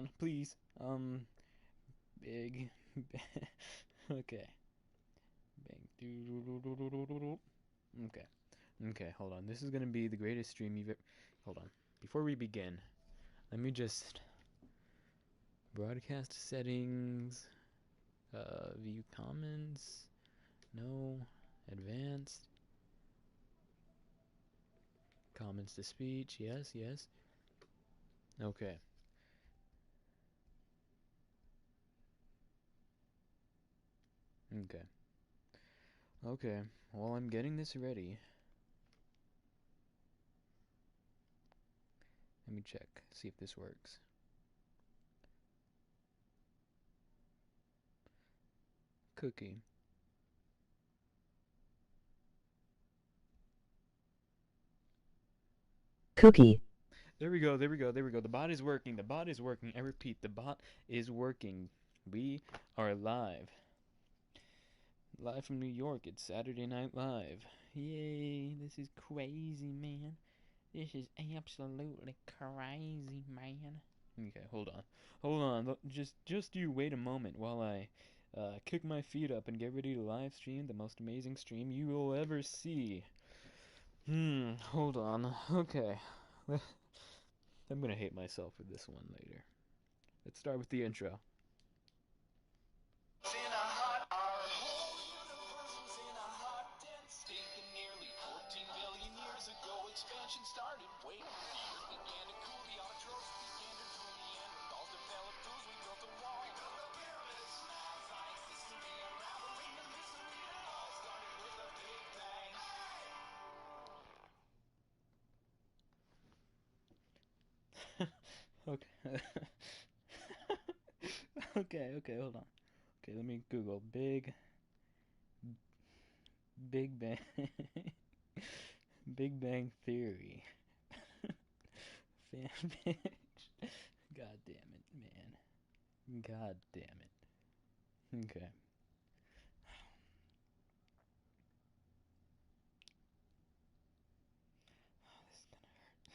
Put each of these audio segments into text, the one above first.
on, please. Big. Okay. Bang. Okay. Okay, hold on. This is gonna be the greatest stream you've ever. Hold on. Before we begin, let me just. Broadcast settings. View comments. No. Advanced. Comments to speech. Yes, yes. Okay. Okay. Okay. While I'm getting this ready, let me check. See if this works. Cookie. Cookie. There we go, there we go, there we go. The bot is working, the bot is working. I repeat, the bot is working. We are live. Live from New York, it's Saturday Night Live. Yay, this is crazy, man. This is absolutely crazy, man. Okay, hold on. Hold on, just you wait a moment while I kick my feet up and get ready to live stream the most amazing stream you will ever see. Hold on. Okay. I'm gonna hate myself for this one later. Let's start with the intro. Okay. Okay, hold on. Okay, let me Google Big Bang Big Bang Theory fan page. God damn it, man. God damn it. Okay.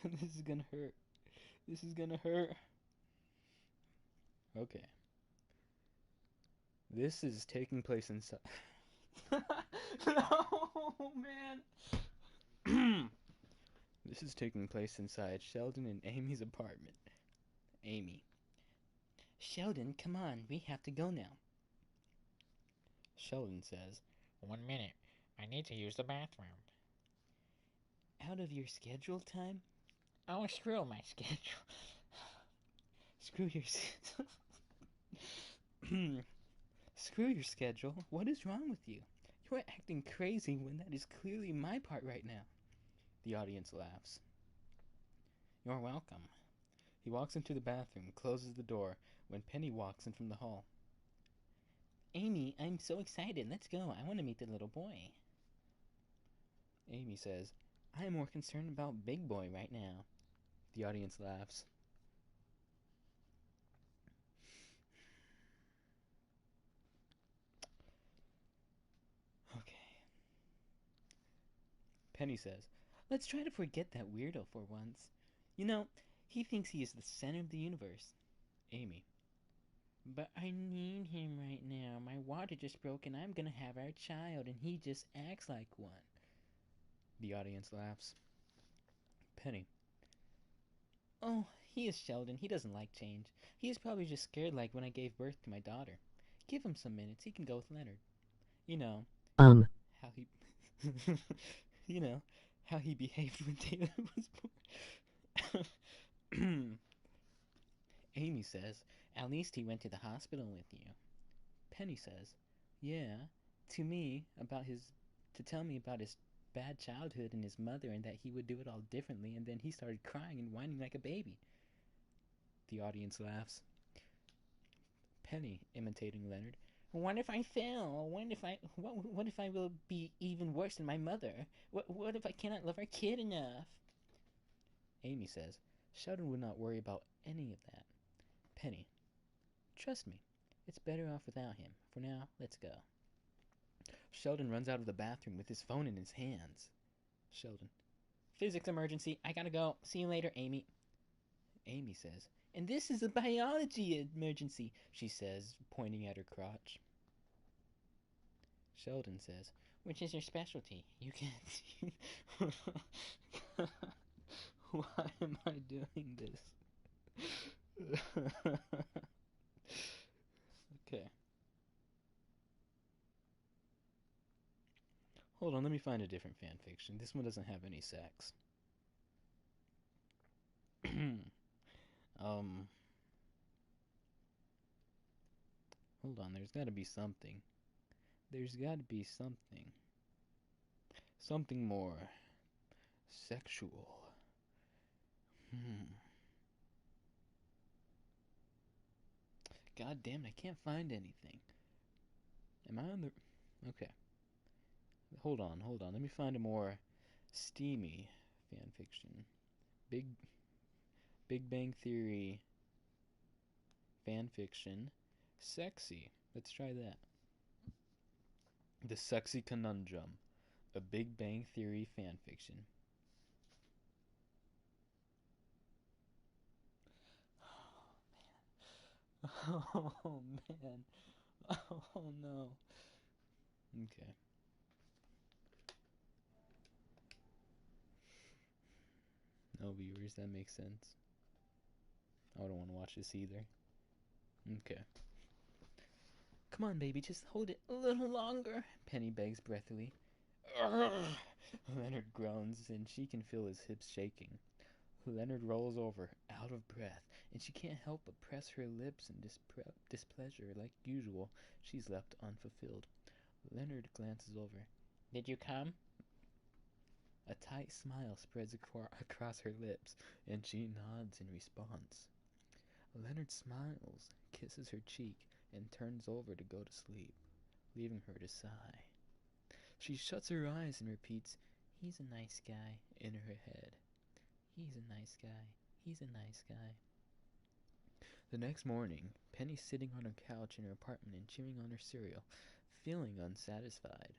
Oh, this is gonna hurt. This is gonna hurt. Okay. This is taking place inside. No, man. This is taking place inside Sheldon and Amy's apartment. Amy. Sheldon, come on, we have to go now. Sheldon says, 1 minute. I need to use the bathroom. out of your schedule time? Oh, screw my schedule. Screw your Screw your schedule. What is wrong with you? You are acting crazy when that is clearly my part right now. The audience laughs. You're welcome. He walks into the bathroom, closes the door, when Penny walks in from the hall. Amy, I'm so excited. Let's go. I want to meet the little boy. Amy says, I am more concerned about Big Boy right now. The audience laughs. Okay. Penny says, let's try to forget that weirdo for once. You know, he thinks he is the center of the universe. Amy. But I need him right now. My water just broke and I'm gonna have our child and he just acts like one. The audience laughs. Penny. Oh, he is Sheldon. He doesn't like change. He is probably just scared like when I gave birth to my daughter. Give him some minutes. He can go with Leonard. You know, how he... you know, how he behaved when Taylor was born. Amy says, at least he went to the hospital with you. Penny says, yeah, to me, to tell me about his bad childhood and his mother and that he would do it all differently, and then he started crying and whining like a baby. The audience laughs. Penny, imitating Leonard, what if I fail? What if I will be even worse than my mother? What if I cannot love our kid enough? Amy says, Sheldon would not worry about any of that. Penny, trust me, it's better off without him. For now, let's go. Sheldon runs out of the bathroom with his phone in his hands. Sheldon, physics emergency, I gotta go. See you later, Amy. Amy says, And this is a biology emergency, she says, pointing at her crotch. Sheldon says, Which is your specialty? You can't. Why am I doing this? Okay. Hold on, let me find a different fan fiction. This one doesn't have any sex. um. Hold on, there's gotta be something. There's gotta be something. Something more sexual. God damn it, I can't find anything. Am I on the. Okay. Hold on. Let me find a more steamy fan fiction. Big Big Bang Theory fan fiction. Sexy. Let's try that. The Sexy Conundrum. A Big Bang Theory fan fiction. Oh man. Oh no. Okay. No viewers, that makes sense. I don't want to watch this either. Okay. Come on, baby, just hold it a little longer, Penny begs breathily. Leonard groans, and she can feel his hips shaking. Leonard rolls over, out of breath, and she can't help but press her lips in displeasure. Like usual, she's left unfulfilled. Leonard glances over. Did you come? A tight smile spreads across her lips, and she nods in response. Leonard smiles, kisses her cheek, and turns over to go to sleep, leaving her to sigh. She shuts her eyes and repeats, "He's a nice guy," in her head. He's a nice guy. He's a nice guy. The next morning, Penny's sitting on her couch in her apartment and chewing on her cereal, feeling unsatisfied.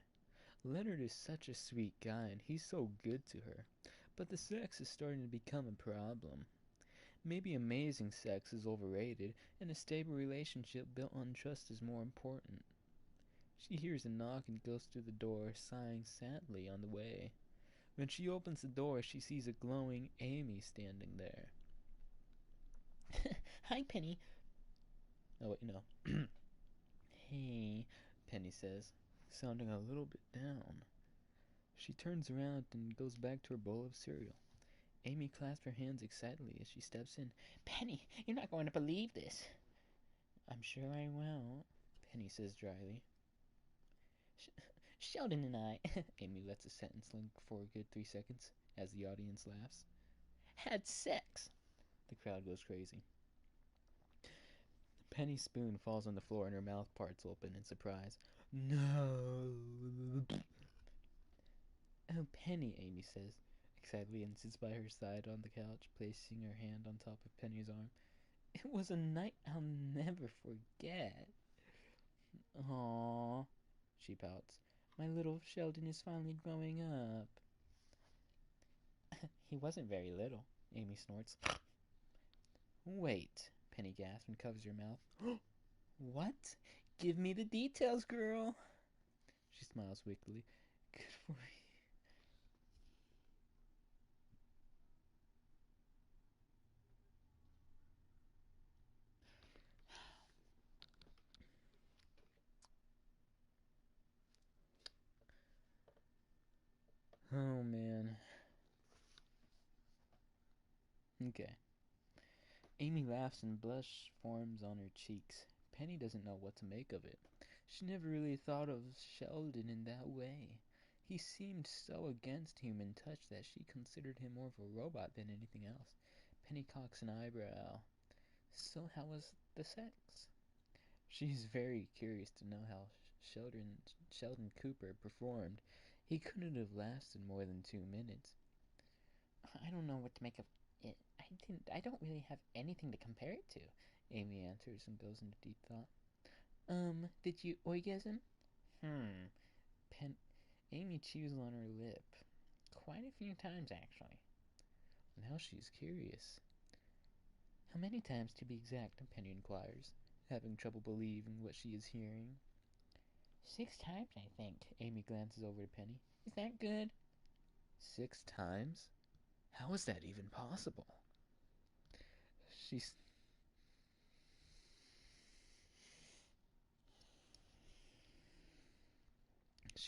Leonard is such a sweet guy and he's so good to her, but the sex is starting to become a problem. Maybe amazing sex is overrated and a stable relationship built on trust is more important. She hears a knock and goes through the door, sighing sadly on the way. When she opens the door, she sees a glowing Amy standing there. Hi, Penny. Oh, wait, no. Hey, Penny says, sounding a little bit down. She turns around and goes back to her bowl of cereal. Amy clasps her hands excitedly as she steps in. Penny, you're not going to believe this. I'm sure I won't, Penny says dryly. Sheldon and I, Amy lets a sentence linger for a good 3 seconds as the audience laughs. had sex. The crowd goes crazy. Penny's spoon falls on the floor and her mouth parts open in surprise. No! Oh, Penny, Amy says, excitedly, and sits by her side on the couch, placing her hand on top of Penny's arm. It was a night I'll never forget. Aww, she pouts. My little Sheldon is finally growing up. He wasn't very little, Amy snorts. Wait, Penny gasps and covers her mouth. What? Give me the details, girl. She smiles wickedly. Good for you. Oh, man. Okay. Amy laughs and blush forms on her cheeks. Penny doesn't know what to make of it. She never really thought of Sheldon in that way. He seemed so against human touch that she considered him more of a robot than anything else. Penny cocks an eyebrow. So how was the sex? She's very curious to know how Sheldon Cooper performed. He couldn't have lasted more than 2 minutes. I don't know what to make of it. I don't really have anything to compare it to. Amy answers and goes into deep thought. Did you orgasm? Amy chews on her lip. Quite a few times, actually. Now she's curious. How many times, to be exact? Penny inquires, having trouble believing what she is hearing. 6 times, I think. Amy glances over to Penny. Is that good? 6 times? How is that even possible? She's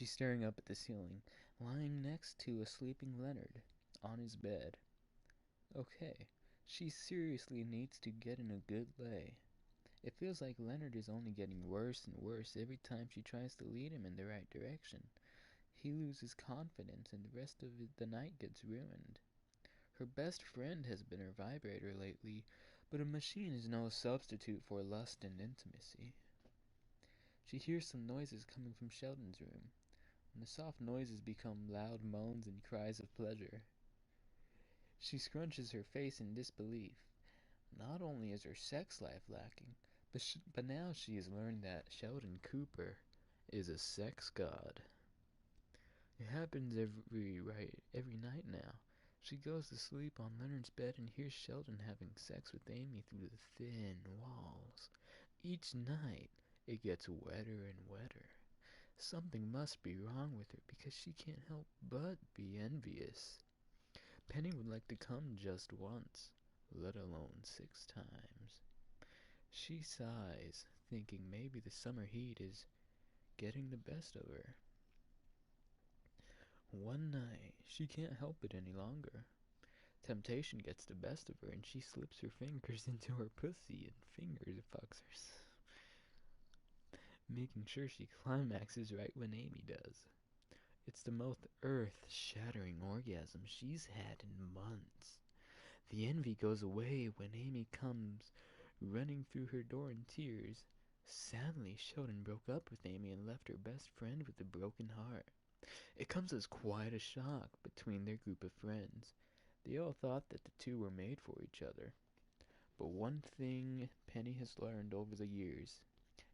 staring up at the ceiling, lying next to a sleeping Leonard on his bed. Okay, she seriously needs to get in a good lay. It feels like Leonard is only getting worse and worse every time she tries to lead him in the right direction. He loses confidence and the rest of the night gets ruined. Her best friend has been her vibrator lately, but a machine is no substitute for lust and intimacy. She hears some noises coming from Sheldon's room, and the soft noises become loud moans and cries of pleasure. She scrunches her face in disbelief. Not only is her sex life lacking, but now she has learned that Sheldon Cooper is a sex god. It happens every night now. She goes to sleep on Leonard's bed and hears Sheldon having sex with Amy through the thin walls. Each night, it gets wetter and wetter. Something must be wrong with her because she can't help but be envious. Penny would like to come just once, let alone 6 times. She sighs, thinking maybe the summer heat is getting the best of her. One night, she can't help it any longer. Temptation gets the best of her and she slips her fingers into her pussy and fingers fucks her, making sure she climaxes right when Amy does. It's the most earth-shattering orgasm she's had in months. The envy goes away when Amy comes running through her door in tears. Sadly, Sheldon broke up with Amy and left her best friend with a broken heart. It comes as quite a shock between their group of friends. They all thought that the two were made for each other. But one thing Penny has learned over the years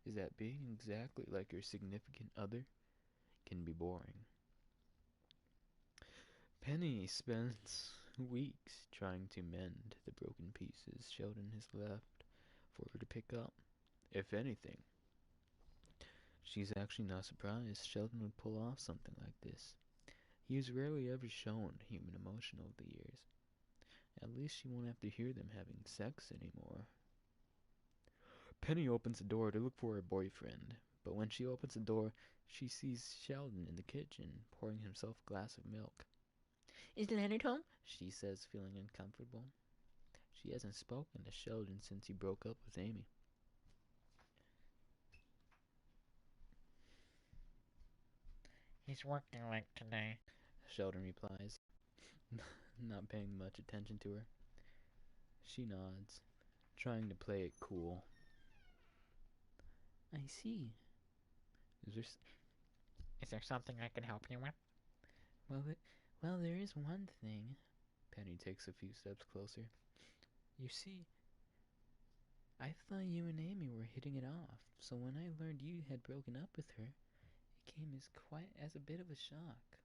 is that being exactly like your significant other can be boring. Penny spends weeks trying to mend the broken pieces Sheldon has left for her to pick up. If anything, she's actually not surprised Sheldon would pull off something like this. He has rarely ever shown human emotion over the years. At least she won't have to hear them having sex anymore. Penny opens the door to look for her boyfriend, but when she opens the door, she sees Sheldon in the kitchen, pouring himself a glass of milk. Is Leonard home? She says, feeling uncomfortable. She hasn't spoken to Sheldon since he broke up with Amy. He's working late today. Sheldon replies, not paying much attention to her. She nods, trying to play it cool. I see. Is there something I can help you with? Well, there is one thing. Penny takes a few steps closer. You see, I thought you and Amy were hitting it off, so when I learned you had broken up with her, it came as a bit of a shock.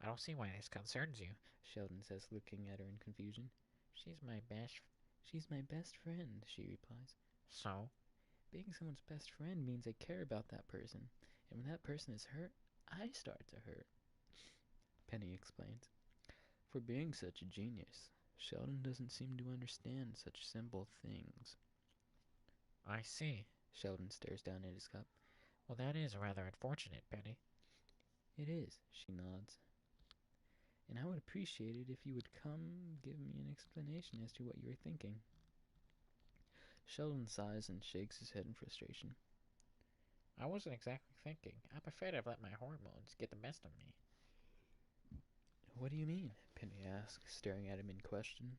I don't see why this concerns you, Sheldon says, looking at her in confusion. She's my best friend, she replies. So? Being someone's best friend means I care about that person, and when that person is hurt, I start to hurt. Penny explains. For being such a genius, Sheldon doesn't seem to understand such simple things. I see. Sheldon stares down at his cup. Well, that is rather unfortunate, Penny. It is, she nods. And I would appreciate it if you would come give me an explanation as to what you were thinking. Sheldon sighs and shakes his head in frustration. I wasn't exactly thinking. I'm afraid I've let my hormones get the best of me. What do you mean? Penny asks, staring at him in question.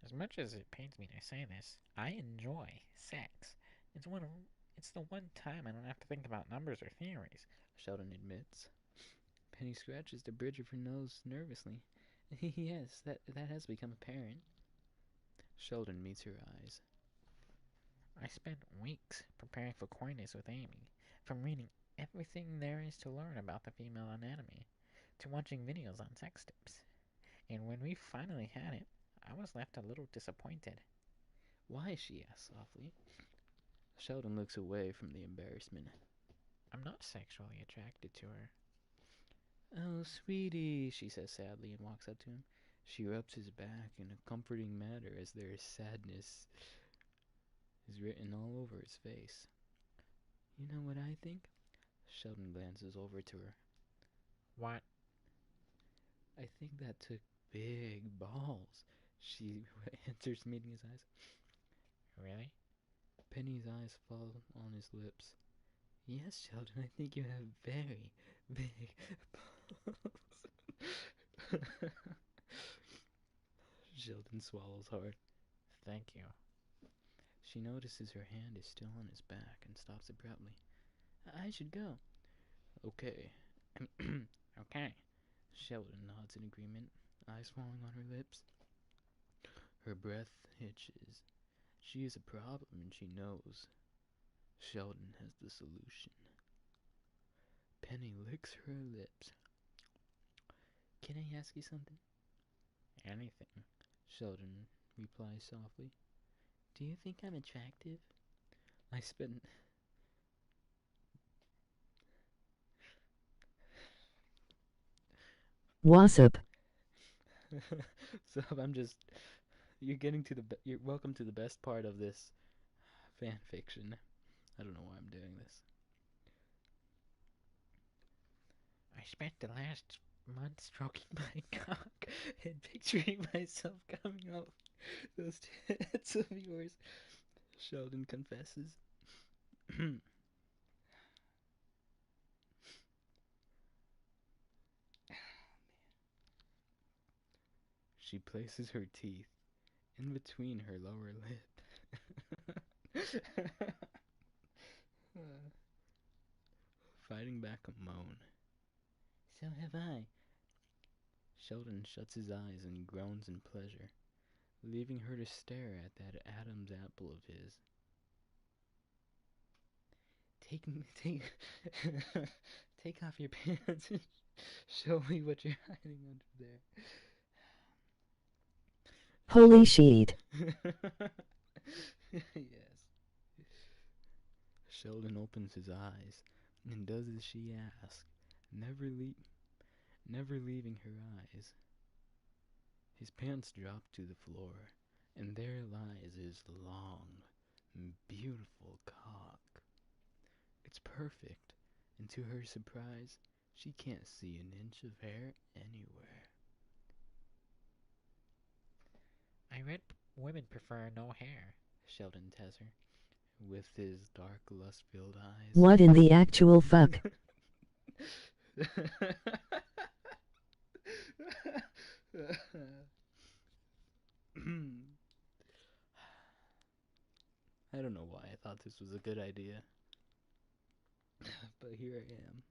As much as it pains me to say this, I enjoy sex. It's the one time I don't have to think about numbers or theories, Sheldon admits. Penny scratches the bridge of her nose nervously. Yes, that has become apparent. Sheldon meets her eyes. I spent weeks preparing for coitus with Amy, from reading everything there is to learn about the female anatomy, to watching videos on sex tips. And when we finally had it, I was left a little disappointed. Why? She asks softly. Sheldon looks away from the embarrassment. I'm not sexually attracted to her. Oh, sweetie, she says sadly and walks up to him. She rubs his back in a comforting manner as their sadness is written all over his face. You know what I think? Sheldon glances over to her. What? I think that took big balls. She answers, meeting his eyes. Really? Penny's eyes fall on his lips. Yes, Sheldon, I think you have very big balls. Sheldon swallows hard. Thank you. She notices her hand is still on his back and stops abruptly. I should go. Okay. Okay. Sheldon nods in agreement, eyes falling on her lips. Her breath hitches. She is a problem and she knows. Sheldon has the solution. Penny licks her lips. Can I ask you something? Anything. Sheldon replies softly. Do you think I'm attractive? I spent... What's up? So I'm just... You're getting to the... You're welcome to the best part of this fan fiction. I don't know why I'm doing this. I spent the last month stroking my cock and picturing myself coming out Those tits of yours. Sheldon confesses. She places her teeth in between her lower lip. Fighting back a moan. So have I. Sheldon shuts his eyes and groans in pleasure, leaving her to stare at that Adam's apple of his. Take off your pants and show me what you're hiding under there. Holy shit. Yes. Sheldon opens his eyes and does as she asks, never leaving her eyes. His pants drop to the floor, and there lies his long, beautiful cock. It's perfect, and to her surprise, she can't see an inch of hair anywhere. I read women prefer no hair. Sheldon tells her, with his dark, lust-filled eyes. What in the actual fuck? I don't know why I thought this was a good idea, but here I am.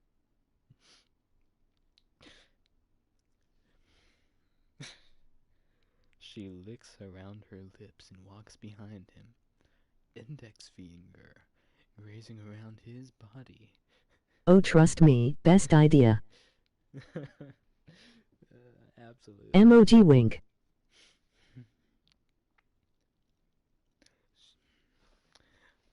She licks around her lips and walks behind him, index finger grazing around his body. Oh, trust me, best idea. Absolutely. Emoji wink.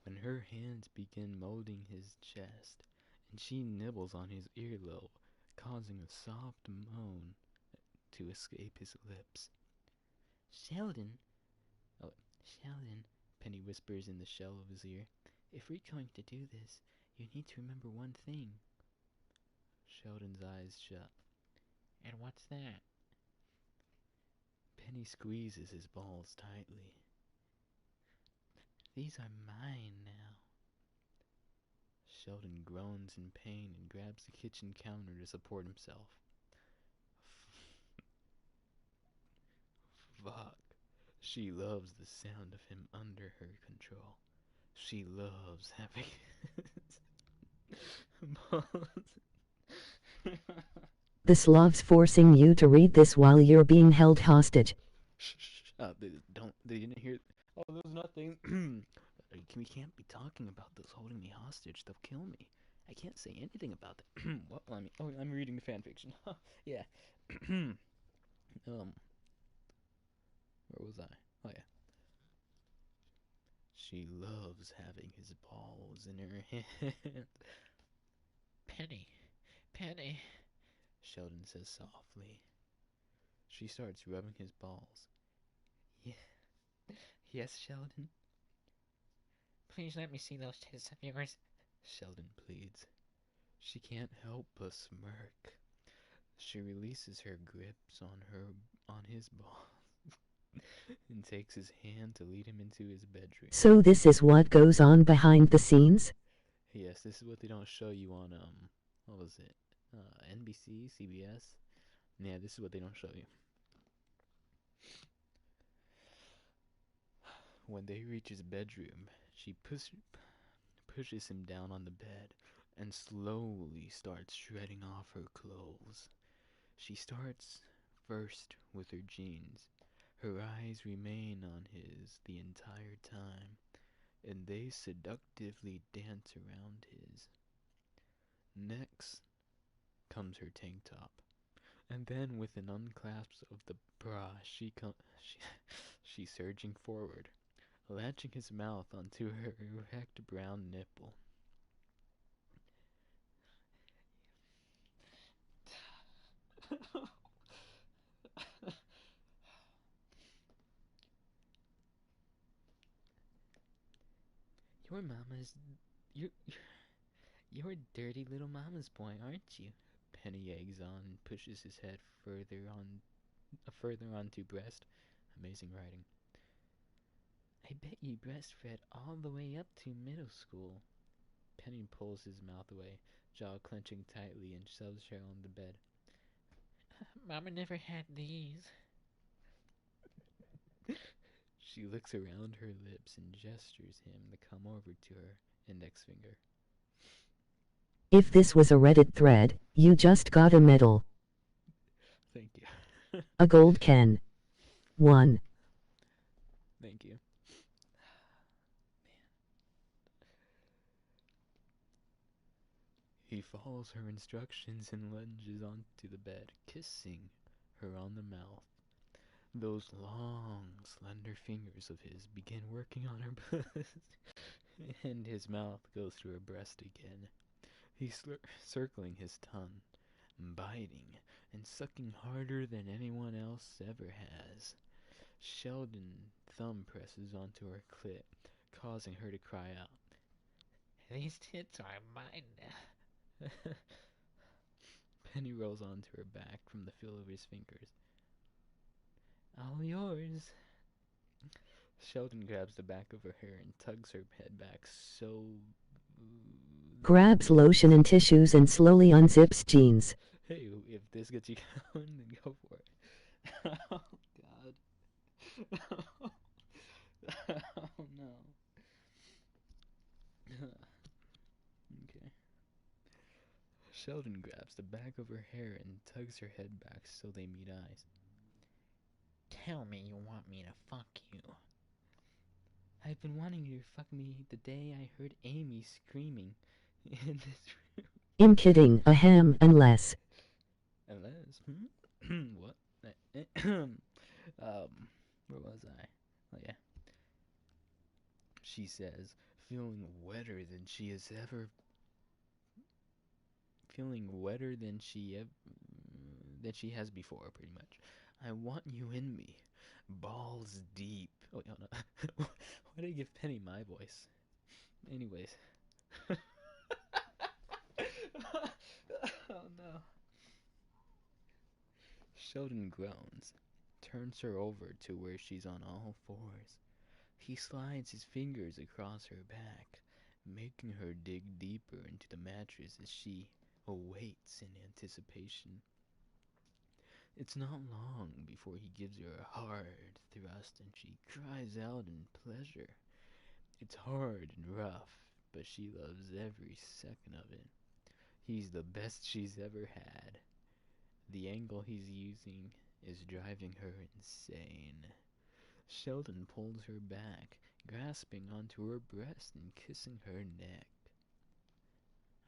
When her hands begin molding his chest, and she nibbles on his earlobe, causing a soft moan to escape his lips. Sheldon, Penny whispers in the shell of his ear. If we're going to do this, you need to remember one thing. Sheldon's eyes shut. And what's that? Penny squeezes his balls tightly. These are mine now. Sheldon groans in pain and grabs the kitchen counter to support himself. Fuck. She loves the sound of him under her control. She loves having balls. This love's forcing you to read this while you're being held hostage. Shh, they didn't hear. Oh, there's nothing. We can't be talking about this holding me hostage. They'll kill me. I can't say anything about that. What? I'm reading the fan fiction. Yeah. Where was I? Oh yeah. She loves having his balls in her hand. Penny, Penny. Sheldon says softly. She starts rubbing his balls. Yeah. Yes, Sheldon? Please let me see those tits of yours. Sheldon pleads. She can't help but smirk. She releases her grips on his balls and takes his hand to lead him into his bedroom. So this is what goes on behind the scenes? Yes, this is what they don't show you on what was it? NBC, CBS. Yeah, this is what they don't show you. When they reach his bedroom, she pushes him down on the bed and slowly starts shredding off her clothes. She starts first with her jeans. Her eyes remain on his the entire time, and they seductively dance around his. Next comes her tank top, and then with an unclasp of the bra, she's surging forward, latching his mouth onto her erect brown nipple. Your mama's you're you're a dirty little mama's boy, aren't you? Penny eggs on and pushes his head further onto breast. Amazing writing. I bet you breastfed all the way up to middle school. Penny pulls his mouth away, jaw clenching tightly, and shoves her on the bed. Mama never had these. She licks around her lips and gestures him to come over to her index finger. If this was a Reddit thread, you just got a medal. Thank you. A gold Ken. 1. Thank you. He follows her instructions and lunges onto the bed, kissing her on the mouth. Those long, slender fingers of his begin working on her breast, and his mouth goes to her breast again. He's circling his tongue, biting, and sucking harder than anyone else ever has. Sheldon thumb presses onto her clit, causing her to cry out. These tits are mine now. Penny rolls onto her back from the feel of his fingers. All yours. Sheldon grabs the back of her hair and tugs her head back so... Grabs lotion and tissues and slowly unzips jeans. Hey, if this gets you going, then go for it. Oh, God. Oh, no. Okay. Sheldon grabs the back of her hair and tugs her head back so they meet eyes. Tell me you want me to fuck you. I've been wanting you to fuck me the day I heard Amy screaming in this room. I'm kidding, ahem, unless. Unless, what? Where was I? Oh yeah. She says, feeling wetter than she has ever. Feeling wetter than she has before, pretty much. I want you in me, balls deep. Oh no, no. Why did I give Penny my voice? Anyways. Oh no. Sheldon groans, turns her over to where she's on all fours. He slides his fingers across her back, making her dig deeper into the mattress as she awaits in anticipation. It's not long before he gives her a hard thrust and she cries out in pleasure. It's hard and rough, but she loves every second of it. He's the best she's ever had. The angle he's using is driving her insane. Sheldon pulls her back, grasping onto her breast and kissing her neck.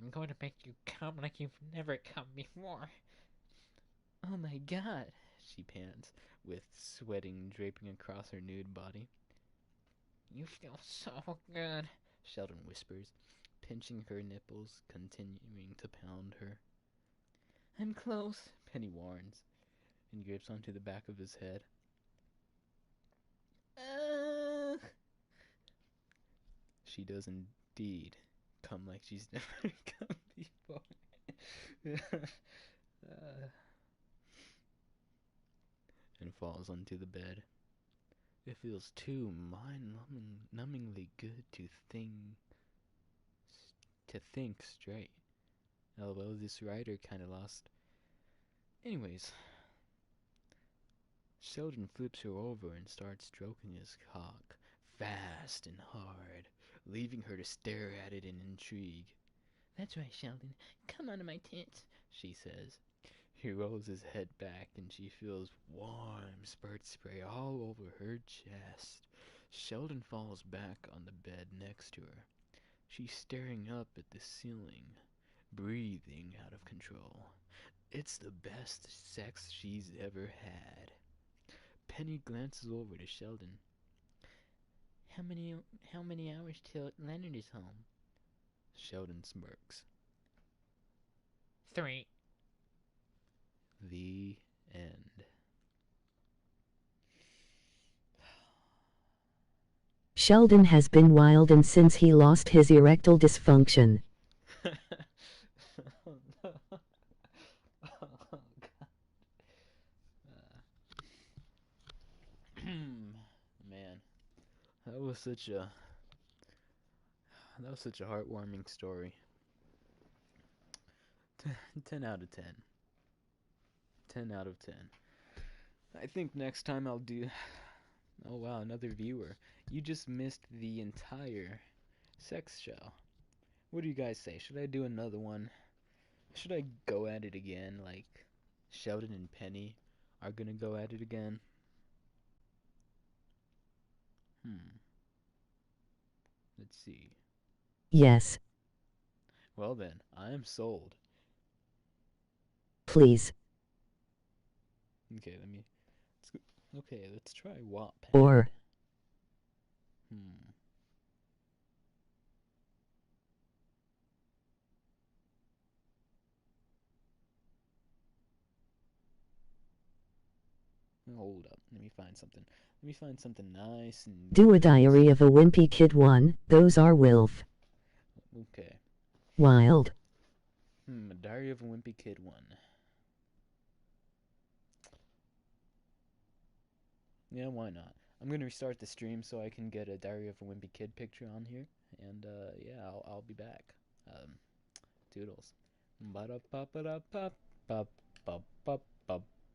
I'm going to make you come like you've never come before. Oh my God, she pants, with sweating draping across her nude body. You feel so good, Sheldon whispers, pinching her nipples, continuing to pound her. I'm close, Penny warns, and grips onto the back of his head. She does indeed come like she's never come before. And falls onto the bed. It feels too mind-numbingly good to think straight. Although this writer kinda lost. Anyways, Sheldon flips her over and starts stroking his cock, fast and hard, leaving her to stare at it in intrigue. That's right, Sheldon. Come onto my tits, she says. He rolls his head back and she feels warm spurt spray all over her chest. Sheldon falls back on the bed next to her. She's staring up at the ceiling, breathing out of control. It's the best sex she's ever had. Penny glances over to Sheldon. How many hours till Leonard is home? Sheldon smirks. 3. The end. Sheldon has been wild and since he lost his erectile dysfunction. Oh, no. Oh, God. Man, that was such a heartwarming story. 10 out of 10. 10 out of 10. I think next time I'll do. Oh wow, another viewer. You just missed the entire sex show. What do you guys say? Should I do another one? Should I go at it again? Like Sheldon and Penny are gonna go at it again? Let's see. Yes, Well then, I am sold. please. Okay, okay, let's try Wattpad. Or Hold up. Let me find something. Let me find something nice and do a Diary of a Wimpy Kid 1. Those are WILF. Okay. Wild. A Diary of a Wimpy Kid 1. Yeah, why not? I'm gonna restart the stream so I can get a Diary of a Wimpy Kid picture on here, and yeah, I'll be back. Toodles. Ba-da-ba-ba-da-ba-ba-ba-ba-ba.